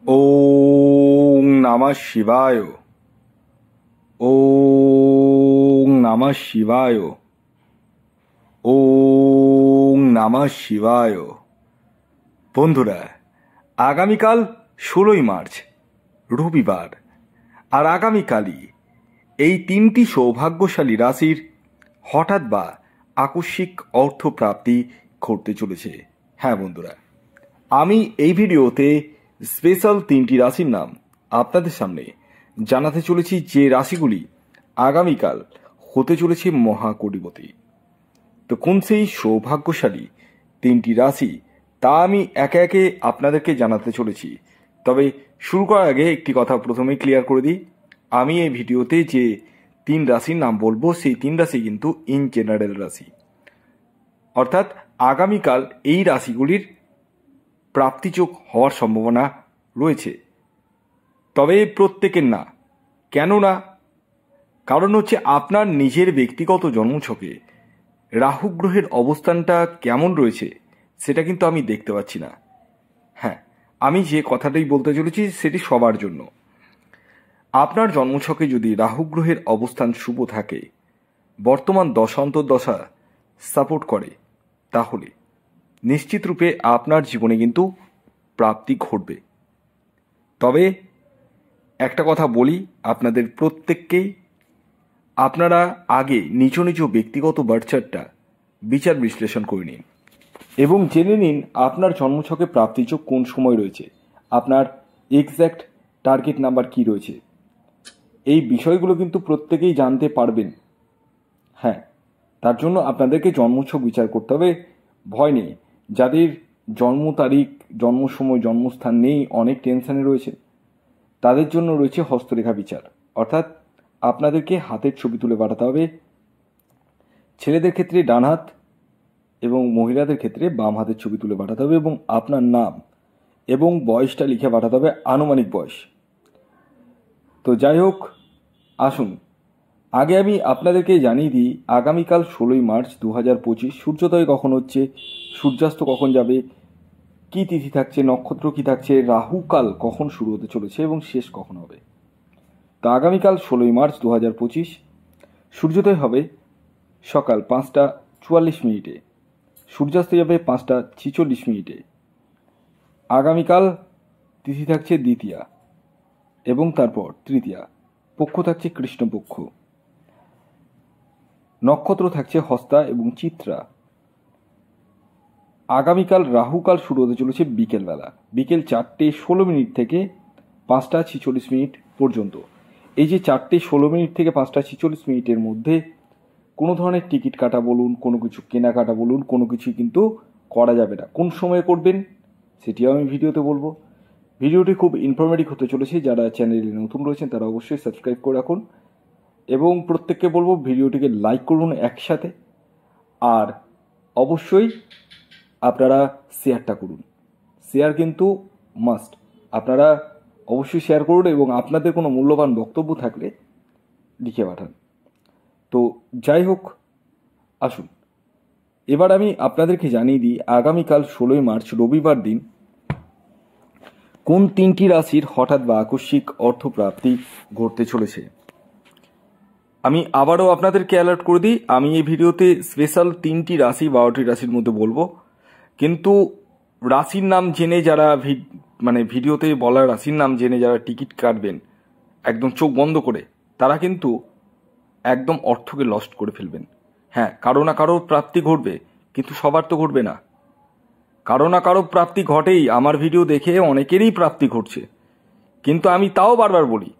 ওং নমঃ শিবায়। ওং নমঃ শিবায়। ওং নমঃ শিবায়। বন্ধুরা, আগামীকাল 16ই মার্চ রবিবার, আর আগামীকালই এই তিনটি সৌভাগ্যশালী রাশির হঠাৎ বা আকস্মিক অর্থপ্রাপ্তি ঘটতে চলেছে। হ্যাঁ বন্ধুরা, আমি এই ভিডিওতে স্পেশাল তিনটি রাশির নাম আপনাদের সামনে জানাতে চলেছি, যে রাশিগুলি আগামীকাল হতে চলেছে মহাকোটিপতি। তো কোন সেই সৌভাগ্যশালী তিনটি রাশি তা আমি একে একে আপনাদেরকে জানাতে চলেছি। তবে শুরু করার আগে একটি কথা প্রথমেই ক্লিয়ার করে দিই, আমি এই ভিডিওতে যে তিন রাশির নাম বলবো সেই তিন রাশি কিন্তু ইন জেনারেল রাশি, অর্থাৎ আগামীকাল এই রাশিগুলির প্রাপ্তিযোগ হওয়ার সম্ভাবনা রয়েছে, তবে প্রত্যেকের না। কেন না? কারণ হচ্ছে আপনার নিজের ব্যক্তিগত জন্মছকে রাহু গ্রহের অবস্থানটা কেমন রয়েছে সেটা কিন্তু আমি দেখতে পাচ্ছি না। হ্যাঁ, আমি যে কথাটাই বলতে চলেছি সেটি সবার জন্য। আপনার জন্মছকে যদি রাহু গ্রহের অবস্থান শুভ থাকে, বর্তমান দশা সাপোর্ট করে, তাহলে নিশ্চিত রূপে আপনার জীবনে কিন্তু প্রাপ্তি ঘটবে। তবে একটা কথা বলি আপনাদের প্রত্যেককেই, আপনারা আগে নিজ নিজ ব্যক্তিগত বার্থচার্টটা বিচার বিশ্লেষণ করে নিন এবং জেনে নিন আপনার জন্মছকে প্রাপ্তিযোগ কোন সময় রয়েছে, আপনার এক্স্যাক্ট টার্গেট নাম্বার কি রয়েছে। এই বিষয়গুলো কিন্তু প্রত্যেকেই জানতে পারবেন। হ্যাঁ, তার জন্য আপনাদেরকে জন্মছক বিচার করতে হবে। ভয় নেই, যাদের জন্ম তারিখ, জন্ম সময়, জন্মস্থান নেই, অনেক টেনশনে রয়েছে, তাদের জন্য রয়েছে হস্তরেখা বিচার। অর্থাৎ আপনাদেরকে হাতের ছবি তুলে পাঠাতে হবে। ছেলেদের ক্ষেত্রে ডান হাত এবং মহিলাদের ক্ষেত্রে বাম হাতের ছবি তুলে পাঠাতে হবে এবং আপনার নাম এবং বয়সটা লিখে পাঠাতে হবে, আনুমানিক বয়স। তো যাই হোক, আসুন আগে আমি আপনাদেরকে জানিয়ে দিই আগামীকাল 16ই মার্চ 2025 সূর্যোদয় কখন হচ্ছে, সূর্যাস্ত কখন যাবে, কি তিথি থাকছে, নক্ষত্র কি থাকছে, রাহুকাল কখন শুরু হতে চলেছে এবং শেষ কখন হবে। তো আগামীকাল 16ই মার্চ 2025 সূর্যোদয় হবে সকাল 5:44, সূর্যাস্ত যাবে 5:46। আগামীকাল তিথি থাকছে দ্বিতীয়া এবং তারপর তৃতীয়া, পক্ষ থাকছে কৃষ্ণপক্ষ, নক্ষত্র থাকছে হস্তা এবং চিত্রা। আগামীকাল রাহুকাল শুরু হতে চলেছে বিকেলবেলা, বিকেল 4:16 থেকে 5:46 পর্যন্ত। এই যে 4:16 থেকে 5:46 মধ্যে কোনো ধরনের টিকিট কাটা বলুন, কোনো কিছু কেনাকাটা বলুন, কোনো কিছুই কিন্তু করা যাবে না। কোন সময়ে করবেন সেটিও আমি ভিডিওতে বলবো। ভিডিওটি খুব ইনফরমেটিভ হতে চলেছে। যারা চ্যানেলে নতুন রয়েছেন তারা অবশ্যই সাবস্ক্রাইব করে রাখুন এবং প্রত্যেককে বলবো ভিডিওটিকে লাইক করুন একসাথে, আর অবশ্যই আপনারা শেয়ারটা করুন। শেয়ার কিন্তু মাস্ট, আপনারা অবশ্যই শেয়ার করুন এবং আপনাদের কোনো মূল্যবান বক্তব্য থাকলে লিখে পাঠান। তো যাই হোক, আসুন এবার আমি আপনাদেরকে জানিয়ে দিই আগামীকাল 16ই মার্চ রবিবার দিন কোন তিনটি রাশির হঠাৎ বা আকস্মিক অর্থপ্রাপ্তি ঘটতে চলেছে। আমি আবারও আপনাদেরকে অ্যালার্ট করে দিই, আমি এই ভিডিওতে স্পেশাল তিনটি রাশি 12টি রাশির মধ্যে বলবো, কিন্তু রাশির নাম জেনে যারা ভিডিওতে বলা রাশির নাম জেনে যারা টিকিট কাটবেন একদম চোখ বন্ধ করে, তারা কিন্তু একদম অর্থকে লস্ট করে ফেলবেন। হ্যাঁ, কারো না কারো প্রাপ্তি ঘটবে, কিন্তু সবার তো ঘটবে না। কারো না কারো প্রাপ্তি ঘটেই, আমার ভিডিও দেখে অনেকেরই প্রাপ্তি ঘটছে, কিন্তু আমি তাও বারবার বলি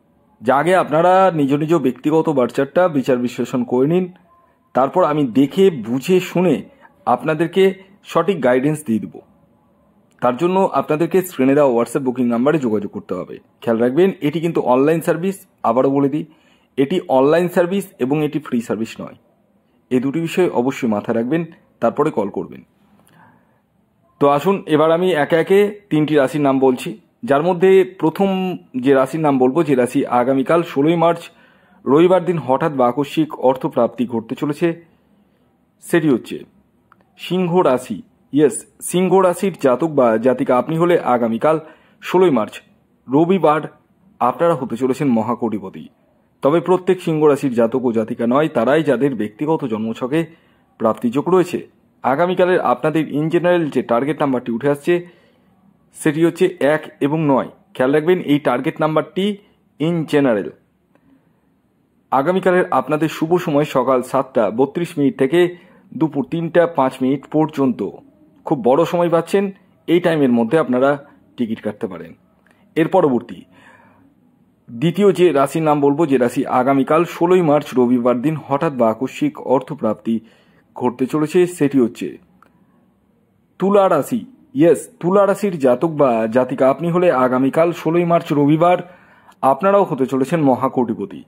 যে আগে আপনারা নিজ নিজ ব্যক্তিগত বার্চারটা বিচার বিশ্লেষণ করে নিন, তারপর আমি দেখে বুঝে শুনে আপনাদেরকে সঠিক গাইডেন্স দিয়ে দেবো। তার জন্য আপনাদেরকে স্ক্রিনে দেওয়া হোয়াটসঅ্যাপ বুকিং নাম্বারে যোগাযোগ করতে হবে। খেয়াল রাখবেন, এটি কিন্তু অনলাইন সার্ভিস। আবারও বলে দিই, এটি অনলাইন সার্ভিস এবং এটি ফ্রি সার্ভিস নয়। এই দুটি বিষয় অবশ্যই মাথায় রাখবেন, তারপরে কল করবেন। তো আসুন এবার আমি একে একে তিনটি রাশির নাম বলছি, যার মধ্যে প্রথম যে রাশির নাম বলবো, যে রাশি আগামীকাল 16ই মার্চ রবিবার দিন হঠাৎ বা আকস্মিক অর্থপ্রাপ্তি ঘটতে চলেছে, সেটি হচ্ছে সিংহ রাশি। ইয়েস, সিংহ রাশির জাতক বা জাতিকা আপনি হলে আগামীকাল 16ই মার্চ রবিবার আপনারা হতে চলেছেন মহাকোটিপতি। তবে প্রত্যেক সিংহ রাশির জাতক ও জাতিকা নয়, তারাই যাদের ব্যক্তিগত জন্মছকে প্রাপ্তিযোগ রয়েছে। আগামীকালের আপনাদের ইন জেনারেল যে টার্গেট নাম্বারটি উঠে আসছে সেটি হচ্ছে 1 এবং 9। খেয়াল রাখবেন এই টার্গেট নাম্বারটি ইন জেনারেল। আগামীকালের আপনাদের শুভ সময় সকাল 7:32 থেকে দুপুর 3:05 পর্যন্ত। খুব বড় সময় পাচ্ছেন, এই টাইমের মধ্যে আপনারা টিকিট কাটতে পারেন। এর পরবর্তী দ্বিতীয় যে রাশির নাম বলবো, যে রাশি আগামীকাল 16 মার্চ রবিবার দিন হঠাৎ বা আকস্মিক অর্থপ্রাপ্তি ঘটতে চলেছে, সেটি হচ্ছে তুলা রাশি। ইয়েস, তুলা রাশির জাতক বা জাতিকা আপনি হলে আগামীকাল 16 মার্চ রবিবার আপনারাও হতে চলেছেন মহাকোটিপতি।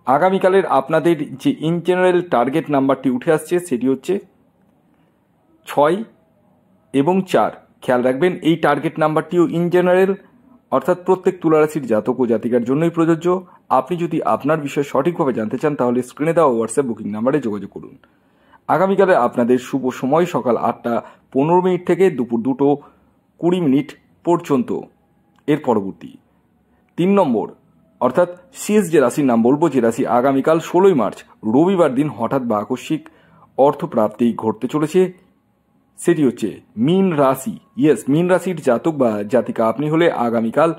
আগামীকালের আপনাদের যে ইন জেনারেল টার্গেট নাম্বারটি উঠে আসছে সেটি হচ্ছে 6 এবং 4। খেয়াল রাখবেন এই টার্গেট নাম্বারটিও ইন জেনারেল, অর্থাৎ প্রত্যেক তুলা রাশির জাতক ও জাতিকার জন্যই প্রযোজ্য। আপনি যদি আপনার বিষয় সঠিকভাবে জানতে চান তাহলে স্ক্রিনে দেওয়া হোয়াটসঅ্যাপ বুকিং নাম্বারে যোগাযোগ করুন। আগামীকালে আপনাদের শুভ সময় সকাল 8:15 থেকে দুপুর 2:20 পর্যন্ত। এর পরবর্তী 3 নম্বর অর্থাৎ শেষ যে রাশির নাম বলবো, যে রাশি আগামীকাল 16 মার্চ রবিবার দিন হঠাৎ বা আকস্মিক অর্থপ্রাপ্তি ঘটতে চলেছে সেটি হচ্ছে মীন রাশি। ইয়েস, মীন রাশির জাতক বা জাতিকা আপনি হলে আগামীকাল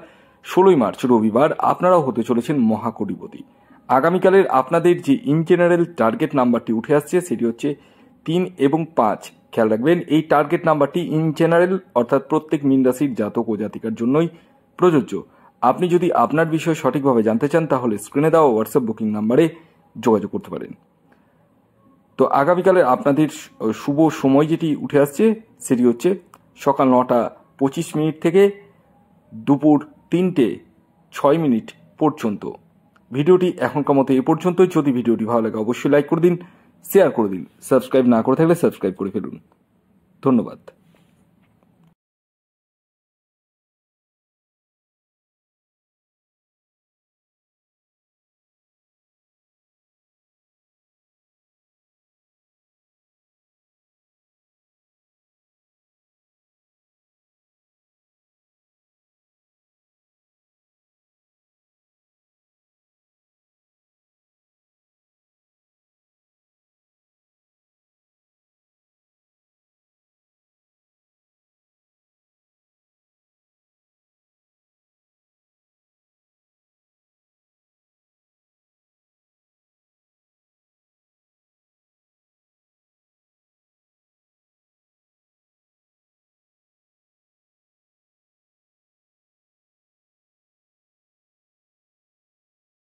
16 মার্চ রবিবার আপনারাও হতে চলেছেন মহাকোটিপতি। আগামীকালের আপনাদের যে ইন জেনারেল টার্গেট নাম্বারটি উঠে আসছে সেটি হচ্ছে 3 এবং 5। খেয়াল রাখবেন এই টার্গেট নাম্বারটি ইন জেনারেল, অর্থাৎ প্রত্যেক মীন রাশির জাতক ও জাতিকার জন্যই প্রযোজ্য। আপনি যদি আপনার বিষয় সঠিকভাবে জানতে চান তাহলে স্ক্রিনে দেওয়া হোয়াটসঅ্যাপ বুকিং নাম্বারে যোগাযোগ করতে পারেন। তো আগামীকালের আপনাদের শুভ সময় যেটি উঠে আসছে সেটি হচ্ছে সকাল 9:25 থেকে দুপুর 3:06 পর্যন্ত। ভিডিওটি এখনকার মতো এ পর্যন্তই। যদি ভিডিওটি ভালো লাগে অবশ্যই লাইক করে দিন, শেয়ার করে দিন। সাবস্ক্রাইব না করে থাকলে সাবস্ক্রাইব করে ফেলুন। ধন্যবাদ।